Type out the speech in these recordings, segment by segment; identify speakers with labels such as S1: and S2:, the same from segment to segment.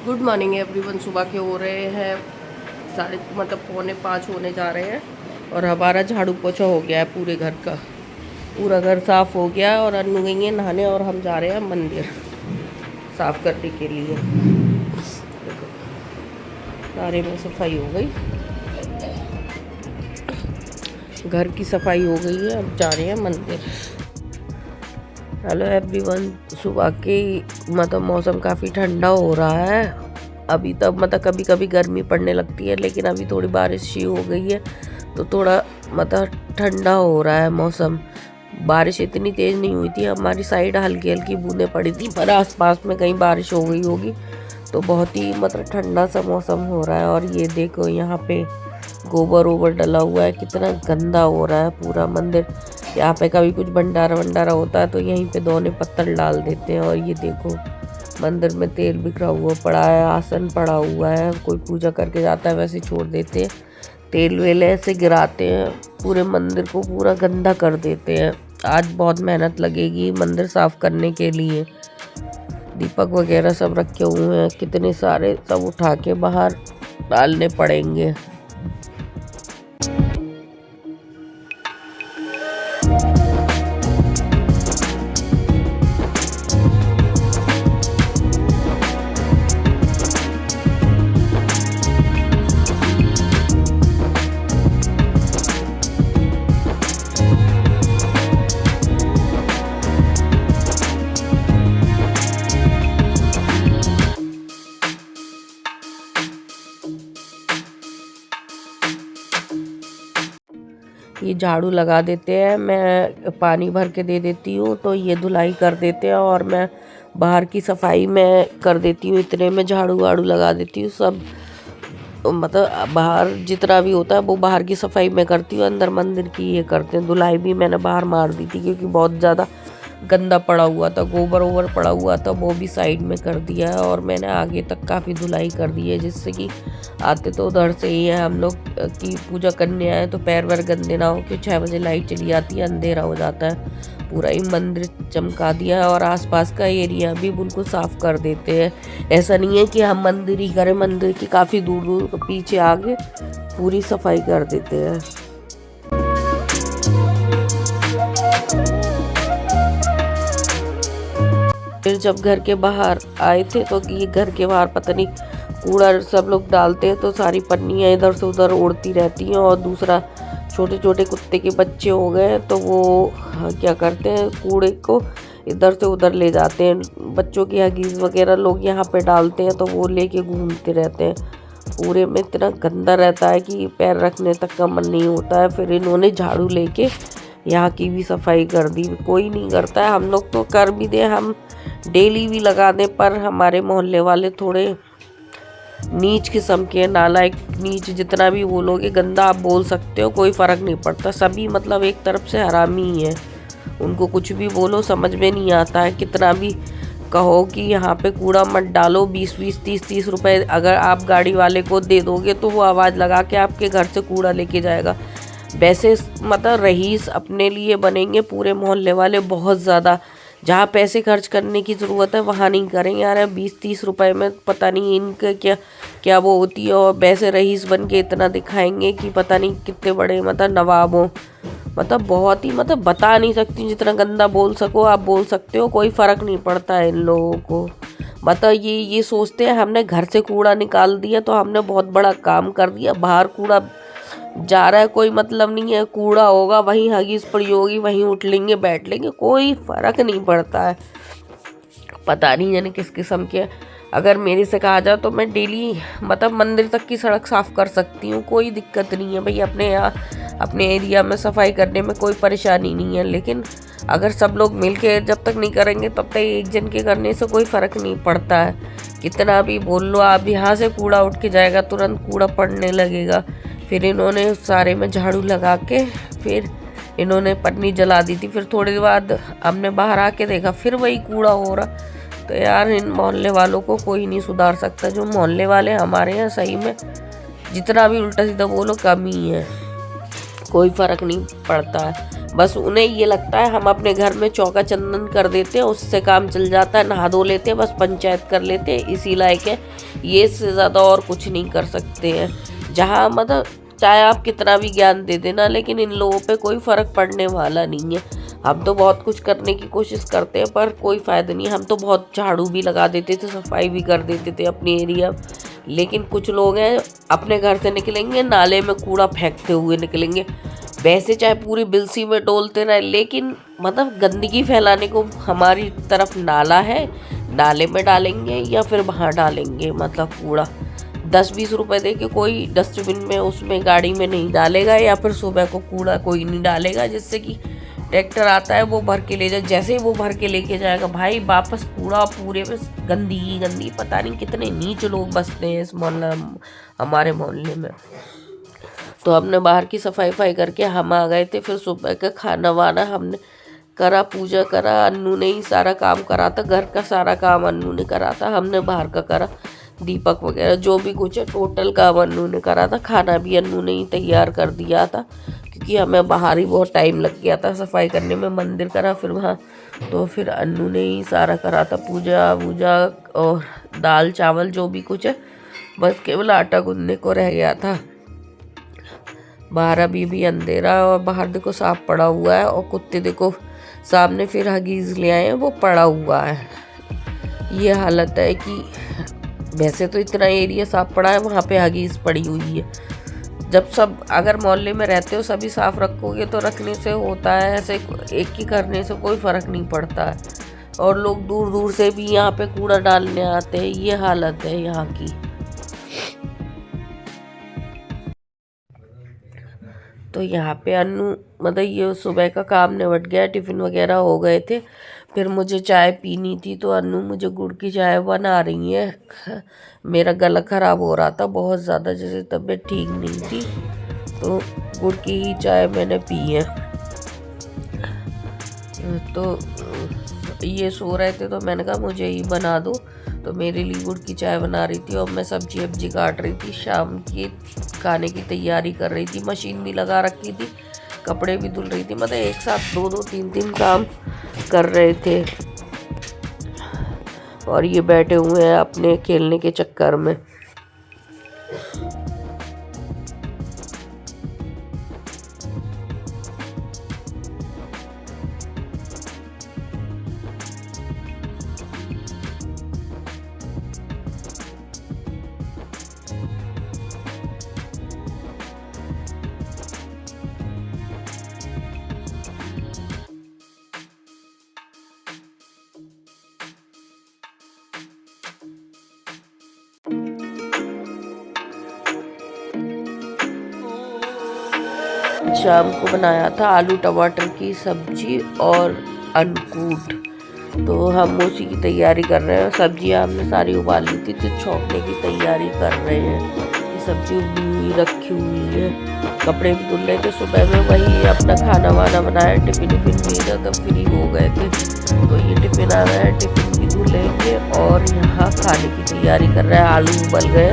S1: Good morning everyone. सुबह के हो रहे हैं साढ़े पौने 5 होने जा रहे हैं और हमारा झाड़ू पोछा हो गया है पूरे घर का। पूरा घर साफ़ हो गया और अन्नू गई है नहाने और हम जा रहे हैं मंदिर साफ़ करने के लिए। देखो सारे में सफाई हो गई, घर की सफाई हो गई है, अब जा रहे हैं मंदिर। Hello everyone. सुबह के मौसम काफ़ी ठंडा हो रहा है। अभी तक कभी कभी गर्मी पड़ने लगती है, लेकिन अभी थोड़ी बारिश सी हो गई है तो थोड़ा ठंडा हो रहा है मौसम। बारिश इतनी तेज़ नहीं हुई थी, हमारी साइड हल्की हल्की बूंदें पड़ी थी, पर आसपास में कहीं बारिश हो गई होगी तो बहुत ही ठंडा सा मौसम हो रहा है। और ये देखो यहाँ पे गोबर ओबर डला हुआ है, कितना गंदा हो रहा है पूरा मंदिर। यहाँ पे कभी कुछ भंडारा वंडारा होता है तो यहीं पे दोने पत्थर डाल देते हैं। और ये देखो मंदिर में तेल बिखरा हुआ पड़ा है, आसन पड़ा हुआ है, कोई पूजा करके जाता है वैसे छोड़ देते हैं, तेल वेल ऐसे गिराते हैं, पूरे मंदिर को पूरा गंदा कर देते हैं। आज बहुत मेहनत लगेगी मंदिर साफ करने के लिए। दीपक वगैरह सब रखे हुए हैं कितने सारे, सब उठा के बाहर डालने पड़ेंगे। ये झाड़ू लगा देते हैं, मैं पानी भर के दे देती हूँ तो ये धुलाई कर देते हैं और मैं बाहर की सफाई में कर देती हूँ। इतने में झाड़ू वाड़ू लगा देती हूँ सब, बाहर जितना भी होता है वो बाहर की सफाई में करती हूँ, अंदर मंदिर की ये करते हैं। धुलाई भी मैंने बाहर मार दी थी क्योंकि बहुत ज़्यादा गंदा पड़ा हुआ था, गोबर ओबर पड़ा हुआ था, वो भी साइड में कर दिया है। और मैंने आगे तक काफ़ी धुलाई कर दी है, जिससे कि आते तो उधर से ही है हम लोग की पूजा करने आए तो पैर वैर गंदे ना हो। कि 6 बजे लाइट चली जाती है, अंधेरा हो जाता है। पूरा ही मंदिर चमका दिया है और आसपास का एरिया भी बिल्कुल साफ़ कर देते हैं। ऐसा नहीं है कि हम मंदिर ही करें, मंदिर की काफ़ी दूर दूर पीछे आगे पूरी सफाई कर देते हैं। फिर जब घर के बाहर आए थे तो ये घर के बाहर पता नहीं कूड़ा सब लोग डालते हैं तो सारी पन्नियाँ इधर से उधर उड़ती रहती हैं। और दूसरा छोटे छोटे कुत्ते के बच्चे हो गए तो वो क्या करते हैं, कूड़े को इधर से उधर ले जाते हैं। बच्चों की हगीज़ वगैरह लोग यहाँ पे डालते हैं तो वो लेके घूमते रहते हैं। पूरे में इतना गंदा रहता है कि पैर रखने तक का मन नहीं होता है। फिर इन्होंने झाड़ू लेके यहाँ की भी सफाई कर दी। कोई नहीं करता है, हम लोग तो कर भी दें, हम डेली भी लगा दें, पर हमारे मोहल्ले वाले थोड़े नीच किस्म के, नालायक नीच जितना भी बोलोगे गंदा आप बोल सकते हो, कोई फ़र्क नहीं पड़ता। सभी एक तरफ से हरामी ही है, उनको कुछ भी बोलो समझ में नहीं आता है। कितना भी कहो कि यहाँ पे कूड़ा मत डालो, 20-20 30-30 रुपए अगर आप गाड़ी वाले को दे दोगे तो वो आवाज़ लगा के आपके घर से कूड़ा लेके जाएगा। वैसे रईस अपने लिए बनेंगे, पूरे मोहल्ले वाले बहुत ज़्यादा। जहाँ पैसे खर्च करने की ज़रूरत है वहाँ नहीं करेंगे यार। 20-30 रुपए में पता नहीं इनके क्या क्या वो होती है, और वैसे रईस बन के इतना दिखाएंगे कि पता नहीं कितने बड़े नवाब हो। बहुत ही बता नहीं सकती, जितना गंदा बोल सको आप बोल सकते हो, कोई फ़र्क नहीं पड़ता है इन लोगों को। ये सोचते हैं हमने घर से कूड़ा निकाल दिया तो हमने बहुत बड़ा काम कर दिया। बाहर कूड़ा जा रहा है कोई मतलब नहीं है, कूड़ा होगा वहीं हगीज़ पड़ी होगी, वहीं उठ लेंगे बैठ लेंगे, कोई फ़र्क नहीं पड़ता है। पता नहीं जाने किस किस्म के। अगर मेरे से कहा जाए तो मैं डेली मंदिर तक की सड़क साफ़ कर सकती हूँ, कोई दिक्कत नहीं है भाई। अपने यहाँ अपने एरिया में सफाई करने में कोई परेशानी नहीं है। लेकिन अगर सब लोग मिल के जब तक नहीं करेंगे तब तक एक जन के करने से कोई फ़र्क नहीं पड़ता है। कितना भी बोल लो आप, यहाँ से कूड़ा उठ के जाएगा, तुरंत कूड़ा पड़ने लगेगा। फिर इन्होंने सारे में झाड़ू लगा के फिर इन्होंने पन्नी जला दी थी। फिर थोड़ी देर बाद हमने बाहर आके देखा फिर वही कूड़ा हो रहा। तो यार इन मोहल्ले वालों को कोई नहीं सुधार सकता। जो मोहल्ले वाले हमारे यहाँ सही में जितना भी उल्टा सीधा बोलो कम ही है, कोई फ़र्क नहीं पड़ता है। बस उन्हें ये लगता है हम अपने घर में चौका चंदन कर देते हैं, उससे काम चल जाता है, नहा धो लेते हैं, बस पंचायत कर लेते हैं, इसी लायक है। ये इससे ज़्यादा और कुछ नहीं कर सकते हैं। जहाँ मतलब चाहे आप कितना भी ज्ञान दे देना, लेकिन इन लोगों पे कोई फ़र्क पड़ने वाला नहीं है। हम तो बहुत कुछ करने की कोशिश करते हैं पर कोई फ़ायदा नहीं। हम तो बहुत झाड़ू भी लगा देते थे, सफाई भी कर देते थे अपने एरिया, लेकिन कुछ लोग हैं अपने घर से निकलेंगे नाले में कूड़ा फेंकते हुए निकलेंगे। वैसे चाहे पूरी बिलसी में डोलते रहे, लेकिन मतलब गंदगी फैलाने को हमारी तरफ नाला है, नाले में डालेंगे या फिर वहाँ डालेंगे। मतलब कूड़ा 10-20 रुपए दे के कोई डस्टबिन में उसमें गाड़ी में नहीं डालेगा, या फिर सुबह को कूड़ा कोई नहीं डालेगा, जिससे कि ट्रैक्टर आता है वो भर के ले जाए। जैसे ही वो भर के लेके जाएगा भाई वापस कूड़ा पूरे में गंदगी गंदी। पता नहीं कितने नीच लोग बसते हैं इस मोहल्ला, हमारे मोहल्ले में। तो हमने बाहर की सफाई करके हम आ गए थे। फिर सुबह का खाना वाना हमने करा, पूजा करा, अन्नू ने ही सारा काम करा था। घर का सारा काम अन्नू ने करा था, हमने बाहर का करा, दीपक वगैरह जो भी कुछ है टोटल काम अन्नू ने करा था। खाना भी अन्नू ने ही तैयार कर दिया था, क्योंकि हमें बाहर ही बहुत टाइम लग गया था सफाई करने में। मंदिर करा फिर वहाँ, तो फिर अन्नू ने ही सारा करा था, पूजा वूजा और दाल चावल जो भी कुछ है। बस केवल आटा गूंदने को रह गया था। बाहर अभी भी अंधेरा है और बाहर देखो साफ पड़ा हुआ है, और कुत्ते देखो सामने फिर हगीज ले आए हैं, वो पड़ा हुआ है। ये हालत है कि वैसे तो इतना एरिया साफ पड़ा है, वहाँ पे हगीज पड़ी हुई है। जब सब अगर मोहल्ले में रहते हो सभी साफ रखोगे तो रखने से होता है, ऐसे एक ही करने से कोई फ़र्क नहीं पड़ता है। और लोग दूर दूर से भी यहाँ पे कूड़ा डालने आते हैं। ये हालत है यहाँ की। तो यहाँ पे अन्नू मतलब ये सुबह का काम निपट गया, टिफ़िन वगैरह हो गए थे। फिर मुझे चाय पीनी थी, तो अन्नू मुझे गुड़ की चाय बना रही है। मेरा गला ख़राब हो रहा था बहुत ज़्यादा, जैसे तबीयत ठीक नहीं थी, तो गुड़ की ही चाय मैंने पी है। तो ये सो रहे थे तो मैंने कहा मुझे ही बना दो, तो मेरे लिए गुड़ की चाय बना रही थी। और मैं सब्जी वब्जी काट रही थी, शाम की खाने की तैयारी कर रही थी। मशीन भी लगा रखी थी, कपड़े भी धुल रही थी। मतलब एक साथ 2-2 3-3 काम कर रहे थे। और ये बैठे हुए हैं अपने खेलने के चक्कर में। शाम को बनाया था आलू टमाटर की सब्जी और अन्नकूट, तो हम उसी की तैयारी कर रहे हैं। सब्जियां हमने सारी उबाल ली थी, तो छौंकने की तैयारी कर रहे हैं। ये सब्जी उबली हुई रखी हुई है, कपड़े भी धुल रहे थे। सुबह में वही अपना खाना वाना बनाया, टिफ़िन भेजा, तब फ्री हो गए थे। तो ये टिफ़िन आ गया है, टिफ़िन भी धुलेंगे और यहाँ खाने की तैयारी कर रहे हैं। आलू उबल गए,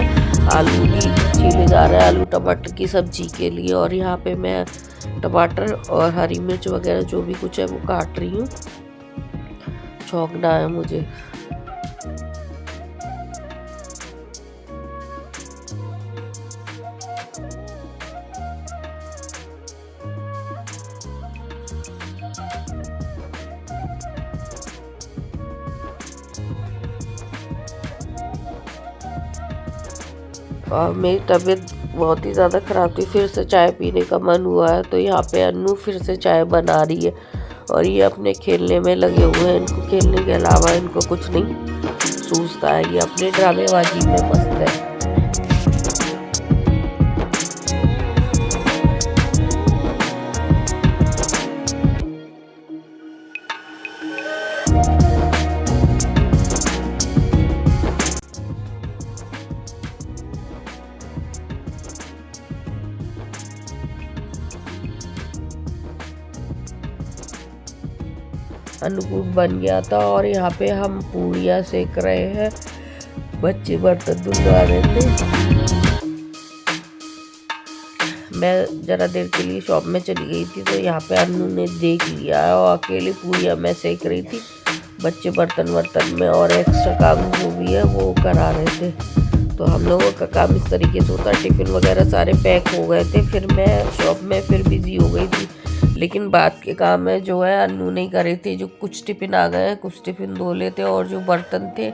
S1: आलू भी छीले जा रहे हैं आलू टमाटर की सब्जी के लिए। और यहाँ पे मैं टमाटर और हरी मिर्च वगैरह जो भी कुछ है वो काट रही हूँ। छौंकना है मुझे। और मेरी तबीयत बहुत ही ज़्यादा ख़राब थी, फिर से चाय पीने का मन हुआ है। तो यहाँ पे अन्नू फिर से चाय बना रही है, और ये अपने खेलने में लगे हुए हैं। इनको खेलने के अलावा इनको कुछ नहीं सूझता है, ये अपने ड्रामेबाजी में मस्त है। अन्नकूट बन गया था, और यहाँ पे हम पूड़ियाँ सेक रहे हैं। बच्चे बर्तन धुलवा रहे थे, मैं ज़रा देर के लिए शॉप में चली गई थी, तो यहाँ पे अन्नू ने देख लिया और अकेली पूरियाँ मैं सेक रही थी, बच्चे बर्तन वर्तन में और एक्स्ट्रा काम जो भी है वो करा रहे थे। तो हम लोगों का काम इस तरीके से होता है, टिफ़िन वगैरह सारे पैक हो गए थे, फिर मैं शॉप में फिर बिज़ी हो गई थी। लेकिन बात के काम है जो है अन्नू नहीं करे थे, जो कुछ टिफ़िन आ गए, कुछ टिफ़िन धो लेते और जो बर्तन थे,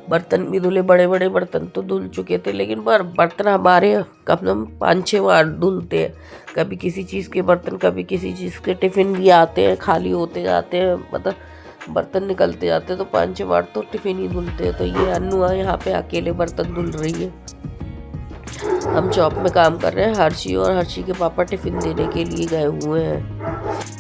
S1: बर्तन भी धुले, बड़े बड़े बर्तन तो धुल चुके थे, लेकिन बर्तन हमारे कम से कम 5-6 बार धुलते हैं। कभी किसी चीज़ के बर्तन, कभी किसी चीज़ के टिफ़िन भी आते हैं, खाली होते जाते हैं, मतलब बर्तन निकलते जाते हैं, तो 5-6 बार तो टिफ़िन ही धुलते हैं। तो ये अन्नू यहाँ पे अकेले बर्तन धुल रही है। हम शॉप में काम कर रहे हैं, हर्षी और हर्षी के पापा टिफ़िन देने के लिए गए हुए हैं।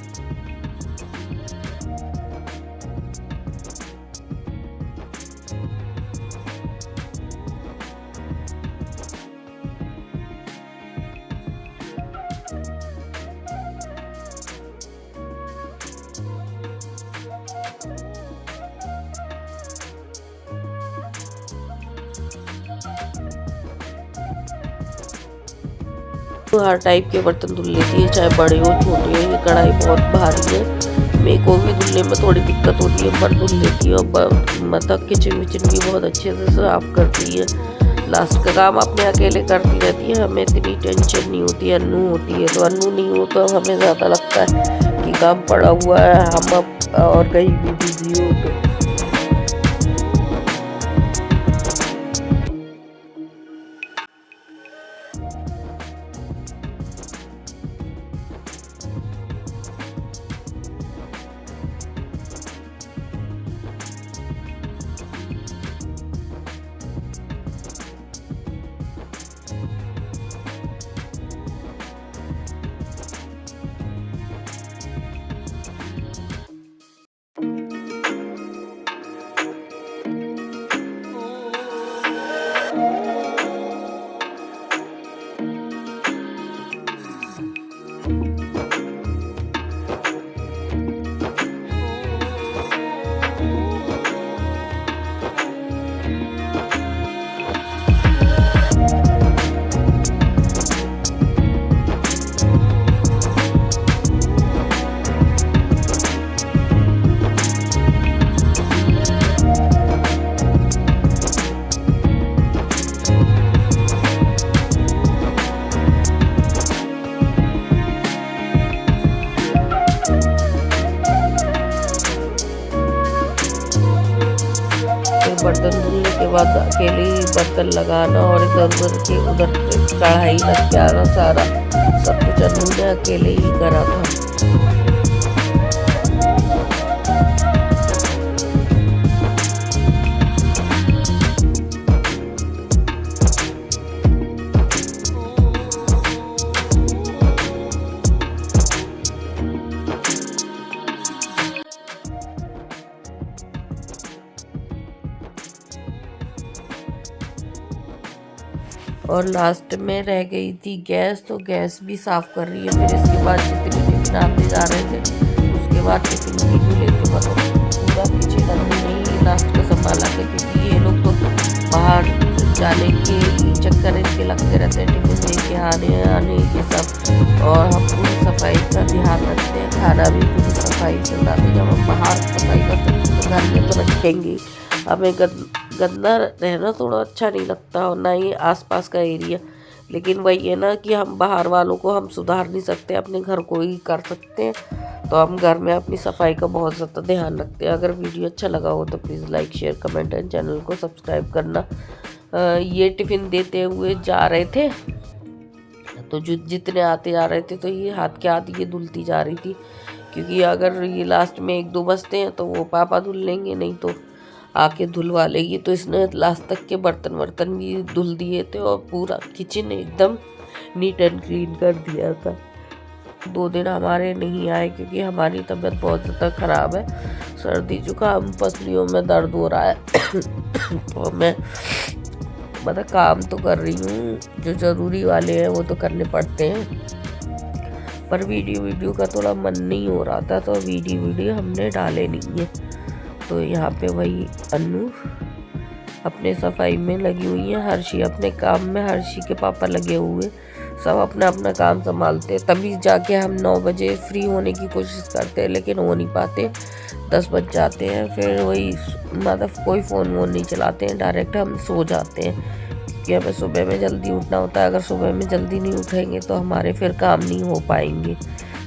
S1: तो हर टाइप के बर्तन धुल लेती है, चाहे बड़े हो छोटे हो। ये कढ़ाई बहुत भारी है, मेरे को भी धुलने में थोड़ी दिक्कत होती है, पर धुल लेती है। और मतलब किचन विचन भी बहुत अच्छे से साफ करती है। लास्ट का काम अपने अकेले करती रहती है, हमें इतनी टेंशन नहीं होती। अन्नू होती है तो अन्नू नहीं हो तो हमें ज़्यादा लगता है कि काम पड़ा हुआ है, हम अब और कहीं भी बिजी हो तो। बर्तन धुलने के बाद अकेले ही बर्तन लगाना और इधर उधर के उधर कढ़ाई लग के आना, सारा सब कुछ अन्नू ने अकेले ही करा था। और लास्ट में रह गई थी गैस, तो गैस भी साफ़ कर रही है। फिर इसके बाद जितने टिफिन आते जा रहे थे उसके बाद टिफिन भी धुले थे। मतलब पूरा किचन अन्नू ने ही लास्ट को संभाला था, क्योंकि ये लोग तो बाहर जाने के चक्कर इनके लगते रहते हैं, टिफिन दे के आने ये सब। और हम पूरी सफाई का ध्यान रखते हैं, खाना भी पूरी सफाई से लाते हैं। जब हम बाहर सफाई करते हैं तो घर में तो रखेंगे, हमें गंदा रहना थोड़ा अच्छा नहीं लगता, और ना ही आसपास का एरिया। लेकिन वही है ना कि हम बाहर वालों को हम सुधार नहीं सकते, अपने घर को ही कर सकते हैं। तो हम घर में अपनी सफाई का बहुत ज़्यादा ध्यान रखते हैं। अगर वीडियो अच्छा लगा हो तो please like share comment and channel को सब्सक्राइब करना। ये टिफ़िन देते हुए जा रहे थे, तो जो जितने आते जा रहे थे तो ये हाथ के हाथ ये धुलती जा रही थी, क्योंकि अगर ये लास्ट में 1-2 बचते हैं तो वो पापा धुल लेंगे, नहीं तो आके धुलवा लेगी। तो इसने लास्ट तक के बर्तन वर्तन भी धुल दिए थे और पूरा किचन एकदम नीट एंड क्लीन कर दिया था। 2 दिन हमारे नहीं आए क्योंकि हमारी तबीयत बहुत ज़्यादा ख़राब है, सर्दी जुकाम पसलियों में दर्द हो रहा है। तो मैं मतलब काम तो कर रही हूँ, जो ज़रूरी वाले हैं वो तो करने पड़ते हैं, पर वीडियो का थोड़ा मन नहीं हो रहा था, तो वीडियो हमने डाले नहीं है। तो यहाँ पे वही अन्नू अपने सफाई में लगी हुई है, हर्षी अपने काम में, हर्षी के पापा लगे हुए सब अपना अपना काम संभालते हैं, तभी जाके हम 9 बजे फ्री होने की कोशिश करते हैं, लेकिन हो नहीं पाते, 10 बज जाते हैं। फिर वही मतलब कोई फ़ोन वोन नहीं चलाते हैं, डायरेक्ट हम सो जाते हैं कि हमें सुबह में जल्दी उठना होता है। अगर सुबह में जल्दी नहीं उठेंगे तो हमारे फिर काम नहीं हो पाएंगे,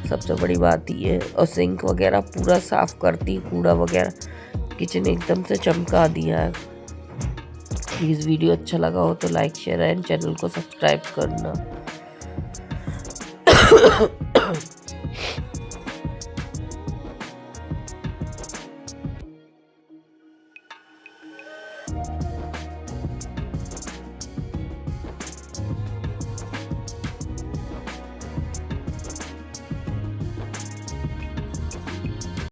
S1: सबसे बड़ी बात ये है। और सिंक वगैरह पूरा साफ़ करती, कूड़ा वगैरह, किचन एकदम से चमका दिया है। प्लीज़ वीडियो अच्छा लगा हो तो लाइक शेयर एंड चैनल को सब्सक्राइब करना।